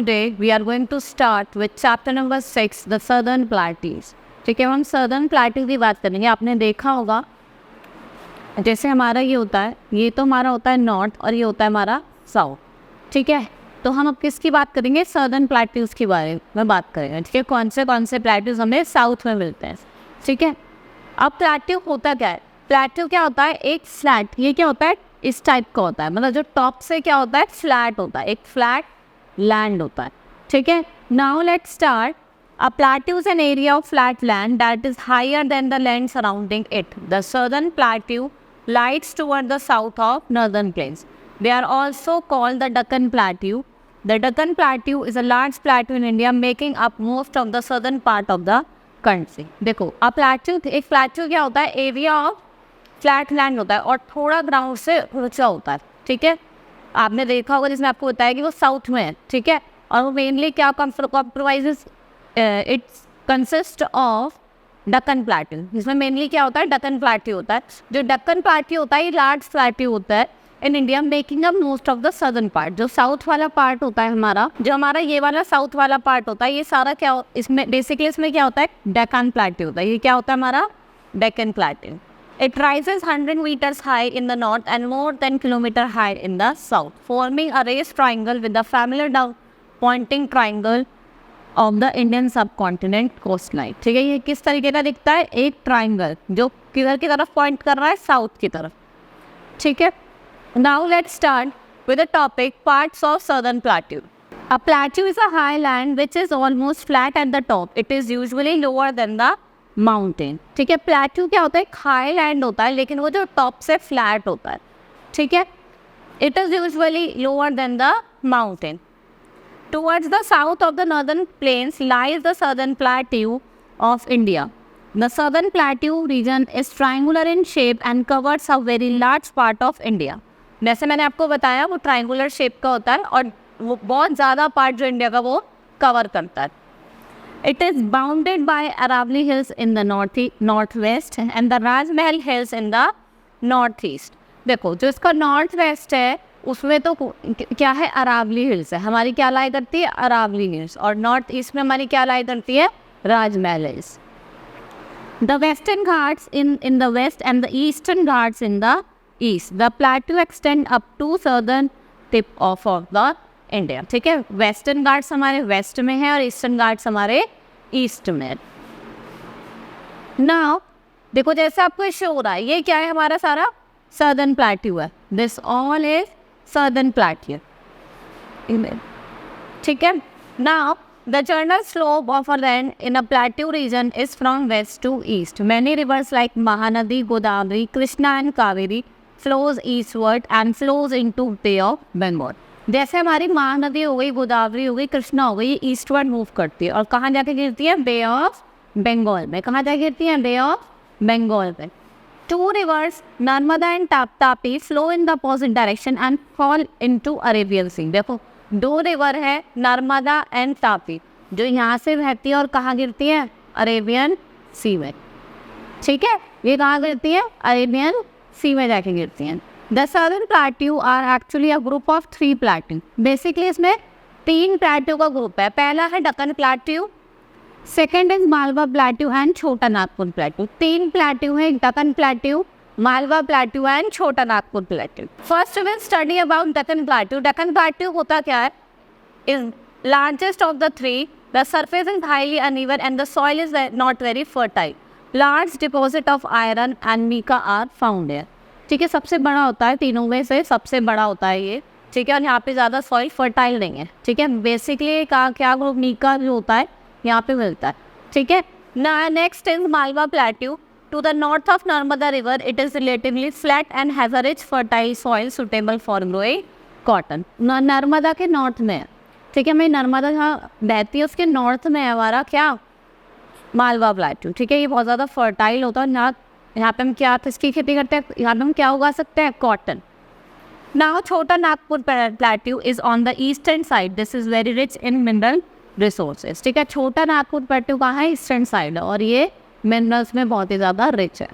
today we are going to start with chapter number 6, the Southern Plateaus. ठीक है, हम Southern Plateau की बात करेंगे. आपने देखा होगा जैसे हमारा ये होता है, ये तो हमारा होता है नॉर्थ और ये होता है हमारा साउथ. ठीक है, तो हम अब किसकी बात करेंगे? Southern Plateaus के बारे में बात करेंगे. ठीक है, कौन से प्लेट्यूज हमें साउथ में मिलते हैं. ठीक है, अब प्लेट्यू होता क्या है? प्लेट्यू क्या होता है? एक फ्लैट, ये क्या होता है? इस टाइप का होता है, मतलब जो टॉप से क्या होता है? फ्लैट होता है, एक फ्लैट लैंड होता है. ठीक है, now let's start. A plateau is an area of flat land that is higher than the land surrounding it. The southern plateau lies toward the south of northern plains. They are also called the Deccan Plateau. The Deccan Plateau is a large plateau in India making up most of the southern part of the country. देखो, अब एक plateau क्या होता है? Area of flat land होता है और थोड़ा ग्राउंड से ऊंचा होता है. ठीक है, आपने देखा होगा जिसमें आपको बताया कि वो साउथ में है. ठीक है, और वो मेनली क्या compromises, it's consist of Deccan plateau. जिसमें मेनली क्या होता है? डक्कन प्लेट्यू होता है. जो डक्कन प्लेट्यू होता है ये लार्ज प्लेट्यू होता है in India making up most of the southern part. जो साउथ वाला पार्ट होता है हमारा, जो हमारा ये वाला साउथ वाला पार्ट होता है, ये सारा क्या इसमें बेसिकली इसमें क्या होता है? डेक्कन प्लेट्यू होता है. ये क्या होता है हमारा? Deccan plateau. It rises 100 meters high in the north and more than kilometer high in the south, forming a raised triangle with the familiar down pointing triangle of the Indian subcontinent coastline. ठीक है, ये किस तरीके का दिखता है? एक triangle जो किधर की तरफ पॉइंट कर रहा है? साउथ की तरफ. ठीक है, now let's start with the topic parts of southern plateau. A plateau is a high land which is almost flat at the top. It is usually lower than the mountain. ठीक है, plateau क्या होता है? एक high land होता है लेकिन वो जो टॉप से फ्लैट होता है. ठीक है, it is usually lower than the mountain. Towards the south of the northern plains lies the southern plateau of India. The southern plateau region is triangular in shape and covers a very large part of India. जैसे मैंने आपको बताया वो triangular shape का होता है और वो बहुत ज़्यादा पार्ट जो इंडिया का वो कवर करता है. It is bounded by Aravalli Hills in the northwest and the Rajmahal Hills in the northeast. देखो, जो इसका नॉर्थ वेस्ट है उसमें तो क्या है? अरावली हिल्स है. हमारी क्या लाई करती है? अरावली हिल्स. और नॉर्थ ईस्ट में हमारी क्या लाई करती है? राजमहल hills. The western Ghats in the west and the eastern Ghats in the east. The plateau extend up to southern tip of the India. ठीक है, वेस्टर्न घाट्स हमारे वेस्ट में है और ईस्टर्न घाट्स हमारे ईस्ट में है. नाउ देखो, जैसे आपको शो हो रहा है, ये क्या है? हमारा सारा सदर्न प्लेट्यू है. This all is southern plateau. ठीक है, now the general slope of a land in a plateau region is from west to east. Many rivers like Mahanadi, Godavari, Krishna and Kaveri flows eastward and flows into bay of Bengal. जैसे हमारी महानदी हो गई, गोदावरी हो गई, कृष्णा हो गई, ये ईस्टवर्ड मूव करती है और कहाँ जाके गिरती है? बे ऑफ बंगाल में. कहाँ जाके गिरती है? बे ऑफ बंगाल में. Two rivers Narmada and Tapi flow in the opposite direction and fall into Arabian sea. देखो, दो रिवर है नर्मदा एंड तापी जो यहाँ से बहती है और कहाँ गिरती है? अरेबियन सी में. ठीक है, ये कहाँ गिरती है? अरेबियन सी में जाके गिरती हैं. The southern plateau are actually a group of 3 plateau. Basically इसमें 3 plateau का ग्रुप है. पहला है Deccan plateau, second is Malwa plateau and Chota Nagpur plateau. 3 plateau है, Deccan plateau, Malwa plateau and Chota Nagpur plateau. First will study about Deccan plateau. Deccan plateau होता क्या है? Is largest of the 3. The surface is highly uneven and the soil is not very fertile. Large deposit of iron and mica are found here. ठीक है, सबसे बड़ा होता है तीनों में से, सबसे बड़ा होता है ये. ठीक है, और यहाँ पे ज़्यादा सॉइल फर्टाइल नहीं है. ठीक है, बेसिकली क्या ग्रुप मीका जो होता है यहाँ पे मिलता है. ठीक है, next is Malwa plateau. To the north of Narmada river it is relatively flat and has a rich fertile soil suitable for growing cotton. Narmada के नॉर्थ में है. ठीक है, मैं नर्मदा जहाँ बहती है उसके नॉर्थ में है हमारा क्या? मालवा प्लेट्यू. ठीक है, ये बहुत ज़्यादा फर्टाइल होता है. यहाँ पे हम क्या किसकी खेती करते हैं? यहाँ पे हम क्या उगा सकते हैं? कॉटन. नाउ छोटा Nagpur plateau is on the eastern side. This is very rich in mineral resources. ठीक है, छोटा नागपुर प्लेट्यू कहाँ है? ईस्टर्न साइड और ये मिनरल्स में बहुत ही ज़्यादा रिच है.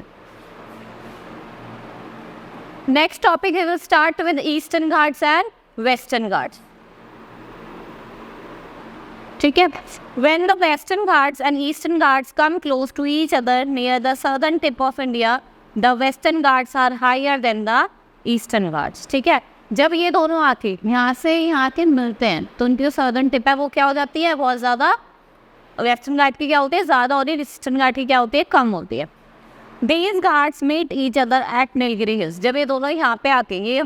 Next topic will start with eastern Ghats and western Ghats. ठीक है. When the western Ghats and eastern Ghats come close to each other near the southern tip of India, the western Ghats are higher than the eastern Ghats. ठीक है. जब ये दोनों आके यहाँ से यहाँ के मिलते हैं तो उनकी जो सर्दर्न टिप है वो क्या हो जाती है, बहुत ज़्यादा. वेस्टर्न घाट की क्या होती है, ज़्यादा होती है. ईस्टर्न घाट की क्या होती है, कम होती है. These Ghats meet each other at Nilgiri Hills. जब ये दोनों यहाँ पे आके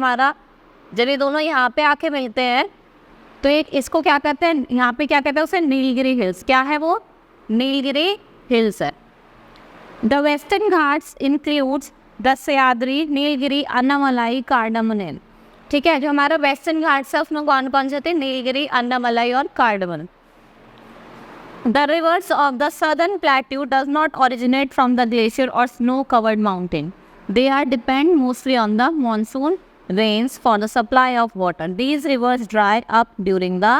जब ये दोनों यहाँ पे आके मिलते हैं तो एक इसको क्या कहते हैं, यहाँ पे क्या कहते हैं उसे, नीलगिरी हिल्स. क्या है वो, नीलगिरी हिल्स है. The western Ghats includes the Sahyadri, Nilgiri, Annamalai, कार्डामन. ठीक है. जो हमारा वेस्टर्न घाट्स है उसमें कौन कौन से थे, नीलगिरी, अन्नामलाई और cardamom. The rivers of the southern plateau does not originate from the glacier और snow covered mountain. They are depend mostly on the monsoon rains for the supply of water. These rivers dry up during the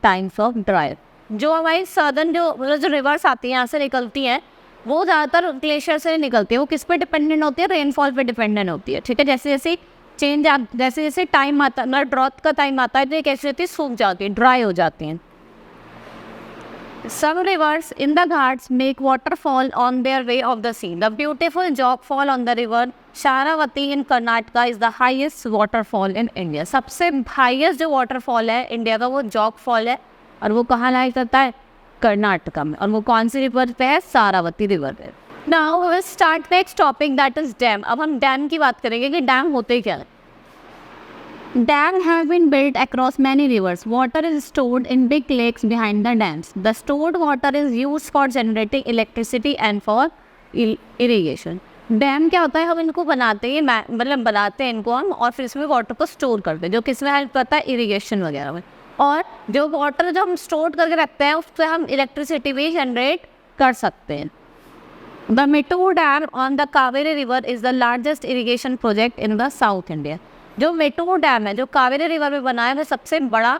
times of dry. जो हमारी southern जो reverse आती हैं यहाँ से निकलती हैं वो ज़्यादातर ग्लेशियर से निकलती है. वो किस पे डिपेंडेंट होती है, रेनफॉल पे डिपेंडेंट होती है. ठीक है. जैसे जैसे टाइम आता है, ड्रॉट का टाइम आता है तो ये कैसी होती है, सूख जाती है, ड्राई हो जाती हैं. Some rivers in the Ghats make waterfall on their way of the sea. The beautiful Jog Fall on the river Sharavati in Karnataka is the highest waterfall in India. सबसे highest जो waterfall है India का वो jog fall है और वो कहाँ लाई करता है, कर्नाटका में. और वो कौन सी रिवर पे है, सारावती रिवर पे. Now we will start next topic that is dam. अब हम डैम की बात करेंगे कि डैम होते क्या है. Dams have been built across many rivers. Water is stored in big lakes behind the dams. The stored water is used for generating electricity and for irrigation. Dam क्या होता है, हम इनको बनाते हैं, मतलब बनाते हैं इनको हम और फिर इसमें वाटर को स्टोर करते हैं, जो किस में हेल्प करता है, इरिगेशन वगैरह में. और जो वाटर जो हम स्टोर करके रखते हैं उससे हम इलेक्ट्रिसिटी भी जनरेट कर सकते हैं. The Mettur dam on the Kaveri river is the largest irrigation project in the south India. जो मेटूर डैम है जो कावेरी रिवर में बना है वो सबसे बड़ा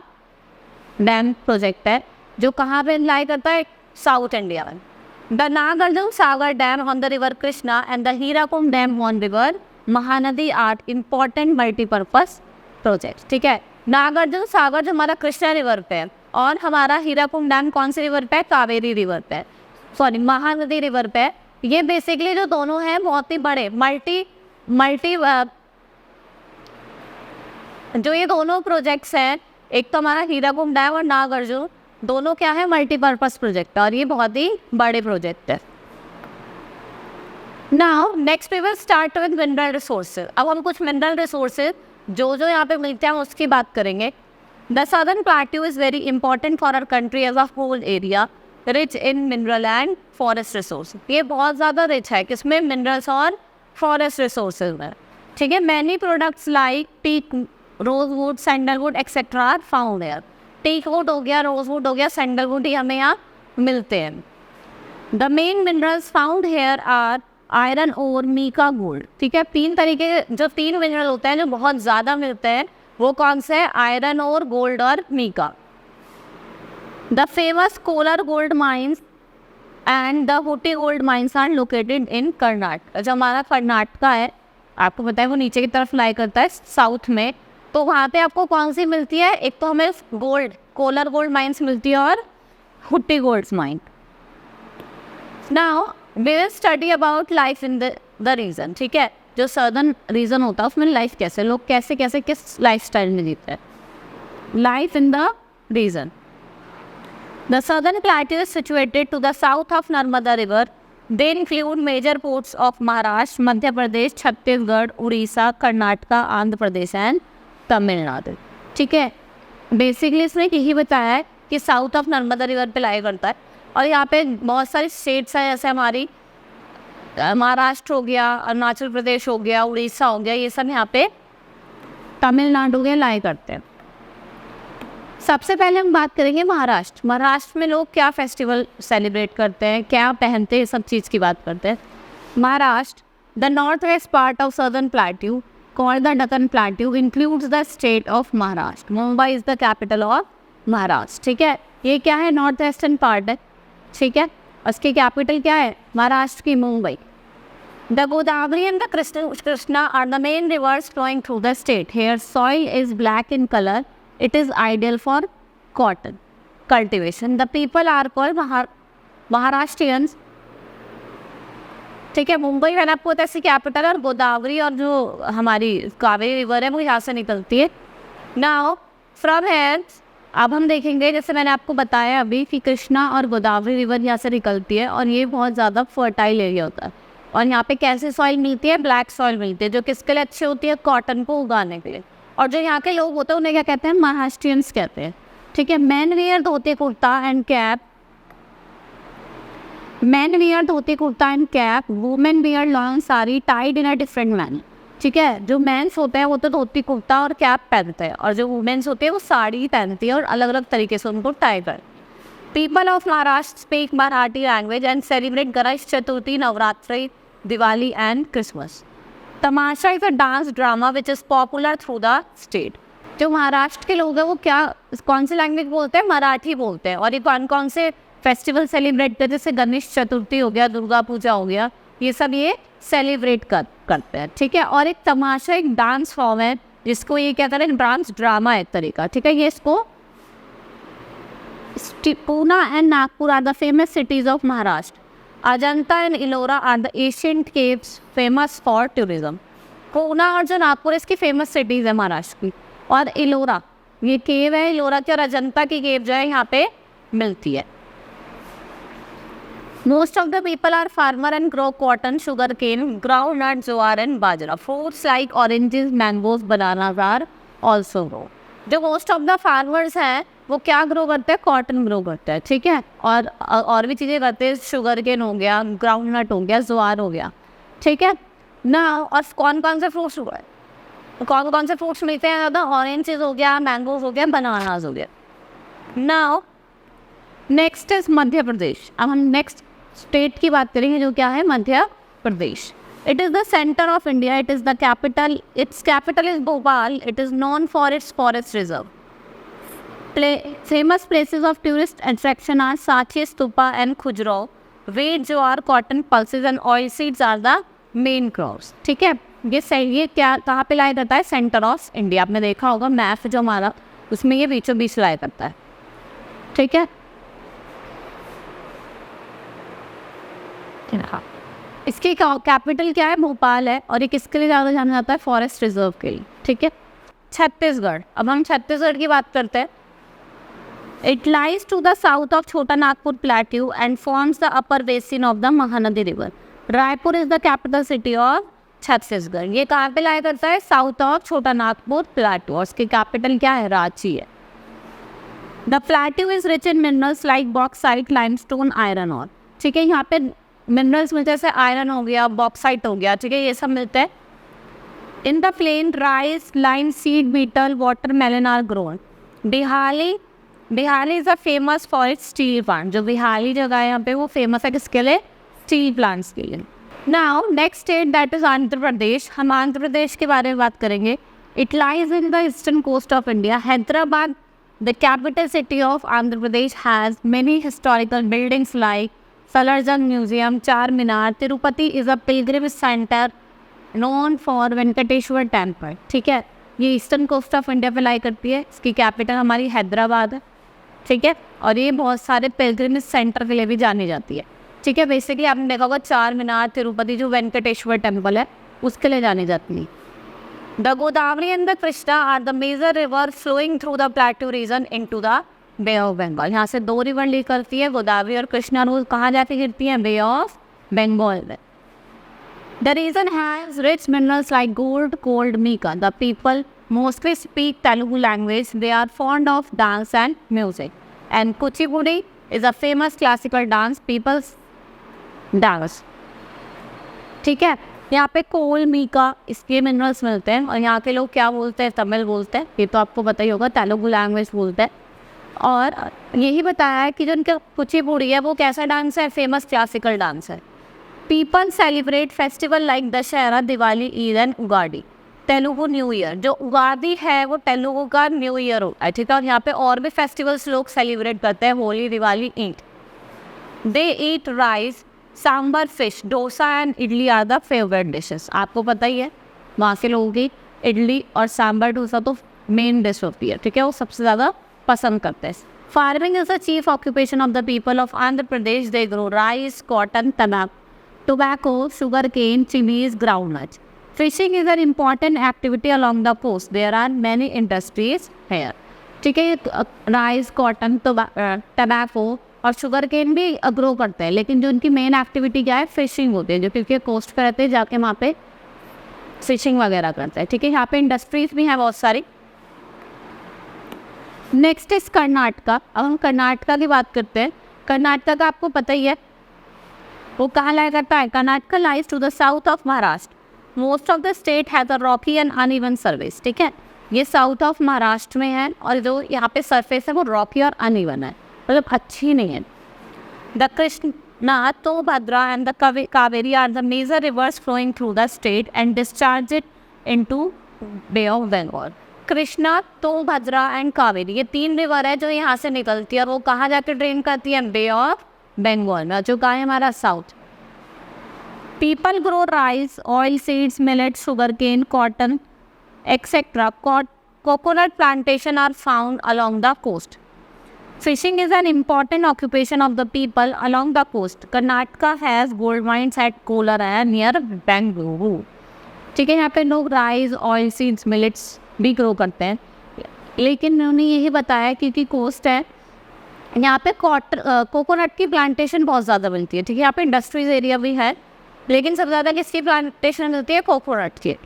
डैम प्रोजेक्ट है जो कहाँ पे लाई करता है, साउथ इंडिया में. The Nagarjuna Sagar dam on the river Krishna and the Hirakud dam on river Mahanadi are important multipurpose project. ठीक है. नागार्जुन सागर जो हमारा कृष्णा रिवर पे है और हमारा हीराकुंड डैम कौन सी रिवर पे है, कावेरी रिवर पे है, सॉरी महानदी रिवर पे है. ये बेसिकली जो दोनों हैं बहुत ही बड़े मल्टी जो ये दोनों प्रोजेक्ट्स हैं, एक तो हमारा हीराकुंड डैम और नागार्जुन, दोनों क्या है, मल्टीपर्पज़ प्रोजेक्ट है और ये बहुत ही बड़े प्रोजेक्ट है. Now next we will start with mineral resources. अब हम कुछ मिनरल रिसोर्सेज जो यहाँ पे मिलते हैं उसकी बात करेंगे. The southern plateau is very important for our country as a whole area, rich in mineral and forest resource. ये बहुत ज़्यादा रिच है किसमें, मिनरल्स और फॉरेस्ट रिसोर्सेज में. ठीक है. Many products like teak, rosewood, sandalwood etcetera are found here. Teakwood हो गया, रोजवुड हो गया, सैंडलवुड ही हमें यहाँ मिलते हैं. The main minerals found here are iron और मीका गोल्ड. ठीक है. तीन मिनरल होते हैं जो बहुत ज़्यादा मिलते हैं वो कौन से हैं, आयरन और गोल्ड और mica. The famous Kolar gold mines and the Hutti gold mines are located in Karnataka. जो हमारा कर्नाटका है आपको पता है वो नीचे की तरफ लाई करता है साउथ में, तो वहाँ पे आपको कौन सी मिलती है, एक तो हमें गोल्ड, कोलर गोल्ड माइंस मिलती है और Hutti gold mine. Now we will study about life in the region. ठीक है. जो सदर्न रीजन होता है उसमें लाइफ कैसे, लोग कैसे कैसे किस लाइफ स्टाइल में जीते हैं. Life in the region. The southern plateau is situated to the south of Narmada river. They include major ports of Maharashtra, Madhya Pradesh, Chhattisgarh, Orissa, Karnataka, Andhra Pradesh and Tamil Nadu. ठीक है. बेसिकली इसमें यही बताया है कि साउथ ऑफ नर्मदा रिवर पे लाई करता है और यहाँ पे बहुत सारी स्टेट्स हैं जैसे हमारी महाराष्ट्र हो गया, अरुणाचल प्रदेश हो गया, उड़ीसा हो गया, ये सब यहाँ पे तमिलनाडु के लाई करते हैं. सबसे पहले हम बात करेंगे महाराष्ट्र. महाराष्ट्र में लोग क्या फेस्टिवल सेलिब्रेट करते हैं, क्या पहनते हैं, सब चीज़ की बात करते हैं. Maharashtra, the north west part of southern plateau called the Deccan Plateau includes the state of Maharashtra. Mumbai is the capital of Maharashtra. ठीक है. ये क्या है, नॉर्थ वेस्टर्न पार्ट है. ठीक है. उसकी कैपिटल क्या है, महाराष्ट्र की Mumbai. The Godavari and the Krishna are the main rivers flowing through the state. Here soil is black in color. It is ideal for cotton. Cultivation. The people are called Maharashtrians. ठीक है, मुंबई मैंने आपको बताया इसकी कैपिटल, और गोदावरी और जो हमारी कावेरी रिवर है वो यहाँ से निकलती है। नाउ फ्रॉम हेयर अब हम देखेंगे, जैसे मैंने आपको बताया अभी कि कृष्णा और गोदावरी रिवर यहाँ से निकलती है, और ये बहुत ज़्यादा फर्टाइल एरिया होता है। और यहाँ पे कैसे सॉइल मिलती है? ब्लैक सॉइल मिलती है, जो किसके लिए अच्छी होती है? कॉटन को उगाने के लिए। और जो यहाँ के लोग होते हैं उन्हें क्या कहते हैं? महाराष्ट्रियंस कहते हैं। ठीक है, man wear dhoti kurta and cap, man wear dhoti kurta and cap, women wear long sari tied in a different manner. ठीक है, जो मेंस होते हैं वो तो धोती कुर्ता और कैप पहनते हैं, और जो वुमेन्स होती है वो साड़ी पहनती है और अलग अलग तरीके से उनको टाई कर। People of Maharashtra speak Marathi language and celebrate Ganesh Chaturthi, Navratri, Diwali and Christmas. Tamasha is a dance drama which is popular through the state. जो महाराष्ट्र के लोग हैं वो कौन सी लैंग्वेज बोलते हैं? मराठी बोलते हैं। और ये कौन कौन से फेस्टिवल सेलिब्रेट करते हैं? जैसे गणेश चतुर्थी हो गया, दुर्गा पूजा हो गया, ये सब ये सेलिब्रेट करते हैं। ठीक है, और एक तमाशा एक डांस फॉर्म है जिसको ये क्या करें? डांस ड्रामा एक तरीका। ठीक है, ये इसको Poona and Nagpur are the famous cities of Maharashtra. Ajanta and Ellora are the ancient caves famous for tourism. Poona और जो नागपुर इसकी फेमस सिटीज़ है महाराष्ट्र की। और इलोरा ये केव है, इलोरा की, और अजंता की केव जो है यहाँ पे मिलती है। Most of the people are farmer and grow cotton, sugarcane, groundnut, jowar and bajra. Fruits like oranges, mangoes, bananas are also grow. जो मोस्ट ऑफ द फार्मर्स हैं वो क्या ग्रो करते हैं? कॉटन ग्रो करते हैं। ठीक है, और भी चीज़ें करते हैं, शुगरकेन हो गया, ग्राउंडनट हो गया, ज्वार हो गया। ठीक है ना, और कौन कौन से फ्रूट्स हुआ है? कौन कौन से फ्रूट्स मिलते हैं ज़्यादा? ऑरेंजेस हो गया, मैंगोज हो गया, बनानाज हो गया। Now next is Madhya Pradesh. अब हम नेक्स्ट स्टेट की बात करेंगे जो क्या है? Madhya Pradesh. It is the centre of India, it is the capital, its capital is Bhopal, it is known for its forest reserve. Famous places of tourist attraction are Sanchi Stupa and Khajuraho. wheat, jowar, cotton, pulses and oil seeds are the main crops. ठीक है, ये क्या कहाँ पे लाया जाता है? Centre of India. आपने देखा होगा मैप जो हमारा, उसमें ये बीचों बीच लाया करता है। ठीक है, हाँ, इसकी कैपिटल क्या है? भोपाल है, और ये किसके लिए ज़्यादा जाना जाता है? फॉरेस्ट रिजर्व के लिए। ठीक है, छत्तीसगढ़। अब हम छत्तीसगढ़ की बात करते हैं। It lies to the south of Chota Nagpur plateau and forms the upper basin of the Mahanadi river. Raipur is the capital city of Chhattisgarh. ये कहाँ पे लाया करता है? South of Chota Nagpur plateau, और इसकी कैपिटल क्या है? रांची है। The plateau is rich in minerals like bauxite, limestone, iron or. ठीक है, यहाँ पे मिनरल्स मिलते हैं, जैसे आयरन हो गया, बॉक्साइट हो गया। ठीक है, ये सब मिलते हैं। In the plain rice, linseed, betel, watermelon are grown. Bhilai is a famous for its steel plant. जो बिहाली जगह है यहाँ पे वो फेमस है किसके लिए? स्टील प्लांट्स के लिए। Now next state that is Andhra Pradesh. हम आंध्र प्रदेश के बारे में बात करेंगे। It lies in the eastern coast of India. Hyderabad, the capital city of Andhra Pradesh, has many historical buildings like Salar Jung museum, Char Minar. Tirupati is a pilgrim centre known for Venkateswara temple. ठीक है, ये ईस्टर्न कोस्ट ऑफ इंडिया पे लाई करती है। इसकी कैपिटल हमारी हैदराबाद है। ठीक है, और ये बहुत सारे पिलग्रिमेज सेंटर के लिए भी जानी जाती है। ठीक है, बेसिकली आपने देखा होगा चार मीनार, तिरुपति जो वेंकटेश्वर टेम्पल है उसके लिए जानी जाती है। The Godavari and the Krishna are the major river flowing through the plateau region into the bay of Bengal. यहाँ से दो रिवर ली करती है, गोदावरी और कृष्णा। रोज कहाँ जाके गिरती हैं? बे ऑफ बंगाल में। The region has rich minerals like gold, coal, mica. The people mostly speak Telugu language. They are fond of dance and music. And Kuchipudi is a famous classical dance, peoples dance. ठीक है, यहाँ पे कोल, मीका इसके मिनरल्स मिलते हैं, और यहाँ के लोग क्या बोलते हैं? तमिल बोलते हैं। ये तो आपको पता ही होगा, तेलुगु लैंग्वेज बोलते हैं। और यही बताया है कि जो उनका कुचिपुड़ी है वो कैसा डांस है? फेमस क्लासिकल डांस है। People celebrate festival like Dussehra, Diwali, Eid and Ugadi. Telugu new year, जो उगाड़ी है वो तेलुगु का न्यू ईयर होता है। ठीक है, और यहाँ पे और भी फेस्टिवल्स लोग सेलिब्रेट करते हैं, Holi, Diwali, Eid. They eat rice, sambar, fish, dosa and idli are the favourite dishes. आपको पता ही है वहाँ के लोगों की इडली और सांबर, डोसा तो मेन डिश होती है। ठीक है, वो सबसे ज़्यादा पसंद करते हैं। Farming is the chief occupation of the people of Andhra Pradesh. They grow rice, cotton, tobacco, sugarcane, chilies, groundnuts. Fishing is an important activity along the coast. There are many industries here. ठीक है, rice, cotton, tobacco और sugar cane भी grow करते हैं, लेकिन जो उनकी main activity क्या है, फिशिंग होती है, जो क्योंकि कोस्ट पे रहते हैं, जाके वहाँ पे फिशिंग वगैरह करते हैं। ठीक है, यहाँ पे इंडस्ट्रीज भी हैं बहुत सारी। Next is Karnataka. अब हम कर्नाटका की बात करते हैं। कर्नाटका का आपको पता ही है वो कहाँ लाया करता है। Karnataka lies to the south of Maharashtra. Most of the state has a rocky and uneven surface. ठीक है, ये साउथ ऑफ महाराष्ट्र में है और जो यहाँ पे सरफेस है वो रॉकी और अनइवन है, मतलब अच्छी नहीं है। The Krishna, Tungabhadra and the Kaveri are the major rivers flowing through the state and discharge it into bay of Bengal. Krishna, Tungabhadra and Kaveri, ये 3 रिवर है जो यहाँ से निकलती है और वो कहाँ जाकर ड्रेन करती है, बे ऑफ बंगाल में, जो कहाँ है हमारा south. People grow rice, oil seeds, millet, sugar cane, cotton etc. Coconut plantation are found along the coast. Fishing is an important occupation of the people along the coast. Karnataka has gold mines at Kolara near Bangalore. ठीक है, यहाँ पे लोग rice, oil seeds, millets भी grow करते हैं, लेकिन उन्होंने यही बताया क्योंकि कोस्ट है यहाँ पे कोकोनट की प्लांटेशन बहुत ज़्यादा मिलती है। ठीक है, यहाँ पे इंडस्ट्रीज एरिया भी है, लेकिन सबसे ज़्यादा किसकी प्लांटेशन मिलती है, कोकोनट की।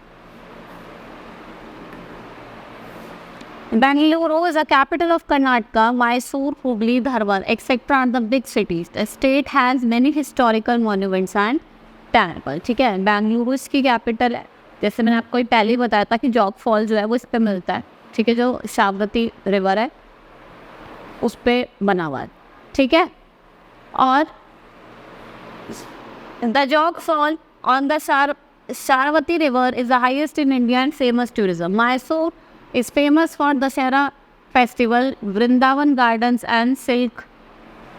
Bangalore is the capital of Karnataka. Mysore, Hubli, Dharwad, etc. are the big cities. The state has many historical monuments and temples. ठीक है, बेंगलुरु इसकी कैपिटल है। जैसे मैंने आपको पहले ही बताया था कि जॉग फॉल जो है वो इस पे मिलता है। ठीक है, जो शावरती रिवर है उस पे बना हुआ है। ठीक है, और the Jog fall on the Sharavati river is the highest in India and famous tourism. Mysore is famous for Dussehra festival, Vrindavan gardens and silk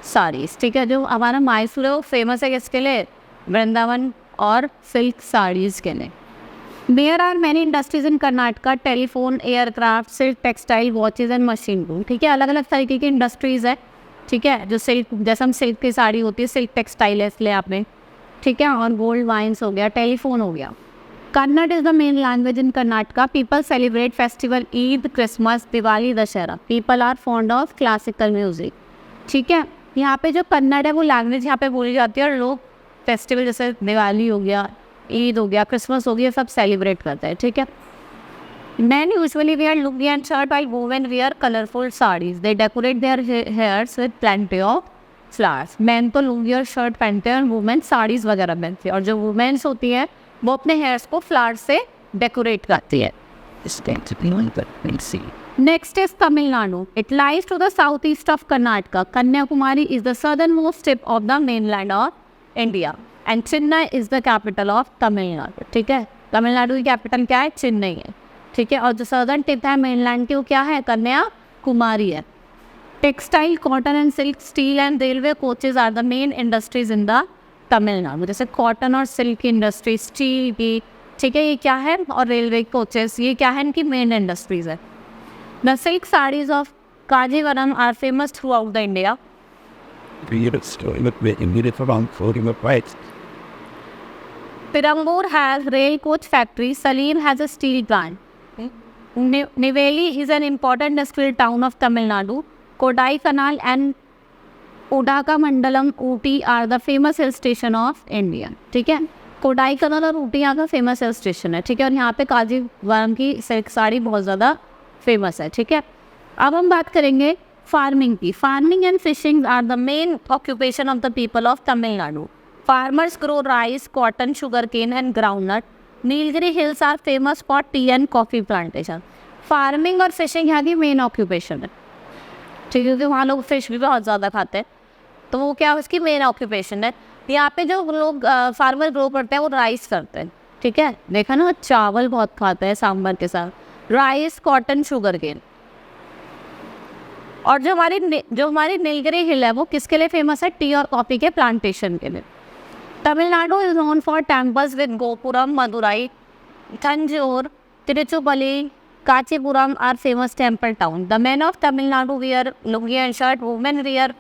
sarees। ठीक है, जो हमारा मैसूर है वो फेमस है किसके लिए, वृंदावन और सिल्क साड़ीज़ के लिए। There are many industries in Karnataka, telephone, aircraft, silk textile, watches and machine room. ठीक है, अलग अलग तरीके की इंडस्ट्रीज़ है। ठीक है, जो सिल्क, जैसे हम सिल्क की साड़ी होती है, सिल्क टेक्सटाइल है इसलिए आपने। ठीक है, और गोल्ड वाइन्स हो गया, टेलीफोन हो गया। Kannada is the main language in Karnataka. People celebrate festival Eid, Christmas, Diwali, Dussehra. People are fond of classical music. ठीक है, यहाँ पे जो कन्नड़ है वो लैंग्वेज यहाँ पे बोली जाती है और लोग फेस्टिवल जैसे दिवाली हो गया, ईद हो गया, क्रिसमस हो गया, सब सेलिब्रेट करते हैं। ठीक है, Men usually wear lungi and shirt while women wear colorful sarees. They decorate their hairs with plenty of flowers. Men तो लुंगी और शर्ट पहनते हैं और वुमेन साड़ीज वगैरह पहनती है, और जो वुमेन्स होती हैं वो अपने हेयर्स को फ्लावर से डेकोरेट करती है। Next is Tamil Nadu. It lies to the southeast of Karnataka. Kanyakumari is the southernmost tip of the mainland of India, and Chennai is the capital of Tamil Nadu. ठीक है, तमिलनाडु की capital क्या है, चेन्नई है। ठीक है, और जो सदर्न टिप है मेनलैंड की वो क्या है, कन्याकुमारी है। Textile, cotton and silk, steel and railway coaches are the main industries in the Tamil Nadu. जैसे कॉटन और सिल्क की इंडस्ट्री, स्टील की, ठीक है, ये क्या है, और रेलवे कोचेस, ये क्या है, इनकी मेन इंडस्ट्रीज है। The silk saris of Kanjeevaram are famous throughout the India. Perambur has rail coach factory. Salim has a steel plant. Niveli is an important industrial town of Tamil Nadu. Kodaikanal and Udakamandalam, Ooty are the famous hill station of India. ठीक है, कोडाईकनाल और ऊटी यहाँ का famous hill station है। ठीक है, और यहाँ पे कांजीवरम की सिल्क साड़ी बहुत ज़्यादा फेमस है। ठीक है, अब हम बात करेंगे फार्मिंग की। Farming and fishing are the main occupation of the people of Tamil Nadu. Farmers grow rice, cotton, sugarcane and groundnut. Nilgiri hills are famous for tea and coffee plantation. Farming और फिशिंग यहाँ की मेन ऑक्यूपेशन है। ठीक है, क्योंकि वहाँ लोग fish भी बहुत ज़्यादा खाते हैं, तो वो क्या उसकी मेन ऑक्यूपेशन है। यहाँ पे जो लोग फार्मर ग्रो करते हैं वो राइस करते हैं। ठीक है, देखा ना, चावल बहुत खाते हैं सांभर के साथ। Rice, cotton, sugarcane. और जो हमारी नीलगिरी हिल है वो किसके लिए फेमस है, टी और कॉफ़ी के प्लांटेशन के लिए। Tamil Nadu is known for temples with Gopuram, Madurai, Tanjore, Tiruchirappalli, Kachipuram are famous temple town. The men of Tamil Nadu wear lungi and shirt. Women wear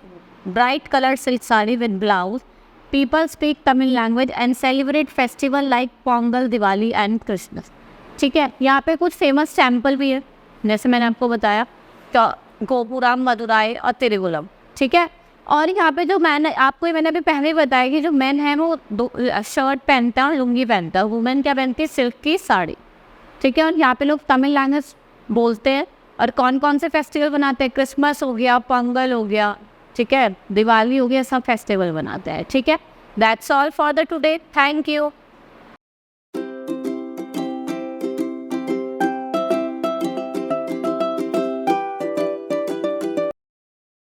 bright colored silk sari with blouse. People speak Tamil language and celebrate festival like Pongal, Diwali and Christmas. ठीक है, यहाँ पे कुछ famous temple भी है, जैसे मैंने आपको बताया गोपुरम, मदुराई और तिरुवल्लम. ठीक है, और यहाँ पे जो मैन, आपको मैंने अभी पहले ही बताया कि जो मैन है वो शर्ट पहनता है और लुंगी पहनता है. वुमेन क्या पहनती है? सिल्क की साड़ी. ठीक है, और यहाँ पे लोग तमिल लैंग्वेज बोलते हैं. और कौन कौन से फेस्टिवल बनाते हैं? क्रिसमस हो गया, पोंगल हो गया, ठीक है, दिवाली हो गया, सब फेस्टिवल बनाते हैं. ठीक है, that's all for the today. Thank you.